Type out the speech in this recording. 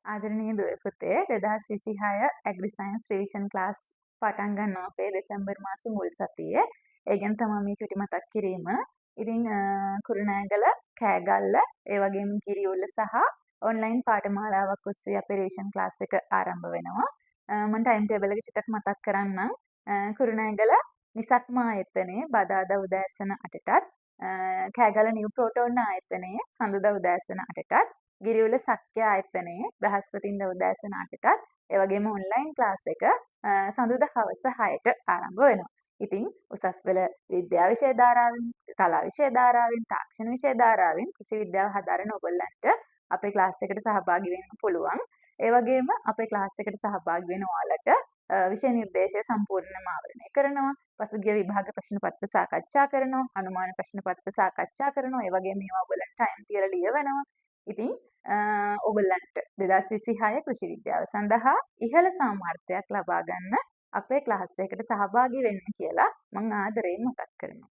ආදරණීය දුවේ පුතේ 2026 agri science revision class පටන් ගන්නවා අපේ දෙසැම්බර් මාසේ මුල් සතියේ. ඒ ගැන තමයි මේ චුටි මතක් කිරීම. ඉතින් කුරුණෑගල, කෑගල්ල, ඒ වගේම කිරිඋල්ල සහ ඔන්ලයින් පාඨමාලාවක් ඔස්සේ අපේ රිවිෂන් ක්ලාස් එක ආරම්භ වෙනවා. මම ටයිම් ටේබල් එක චුට්ටක් මතක් කරන්නම්. කුරුණෑගල නිසක්ම ආයතනයේ බදාදා උදෑසන 8ටත්, කෑගල්ල නිව් ප්‍රෝටෝන් ආයතනයේ සඳුදා උදෑසන 8ටත්, ගිරිඋල සක්්‍ය ආයතනයේ බ්‍රහස්පතින්දා උදෑසන 8ටත්, ඒ වගේම ඔන්ලයින් ක්ලාස් එක සඳුදා හවස 6ට ආරම්භ වෙනවා. ඉතින් උසස් පෙළ විද්‍යා විෂය ධාරාවෙන්, කලා විෂය ධාරාවෙන්, තාක්ෂණ විෂය ධාරාවෙන් කෘෂි විද්‍යාව හදාරන ඔයගොල්ලන්ට අපේ ක්ලාස් එකට සහභාගී වෙන්න පුළුවන්. ඒ වගේම අපේ ක්ලාස් එකට සහභාගී වෙන ඔයාලට විෂය නිර්දේශය සම්පූර්ණයෙන්ම ආවරණය කරනවා. පසුගිය විභාග ප්‍රශ්න පත්‍ර සාකච්ඡා කරනවා. අනුමාන ප්‍රශ්න පත්‍ර සාකච්ඡා කරනවා. ඒ වගේම මේවා ඔයගොල්ලන්ට ටයිම් තියලා ලියවනවා. ඉතින් ඔයගොල්ලන්ට 2026 කෘෂි විද්‍යාව සඳහා ඉහළ සාමර්ථ්‍යයක් ලබා ගන්න අපේ ක්ලාස් එකකට සහභාගී වෙන්න කියලා මම ආදරයෙන් මතක් කරනවා.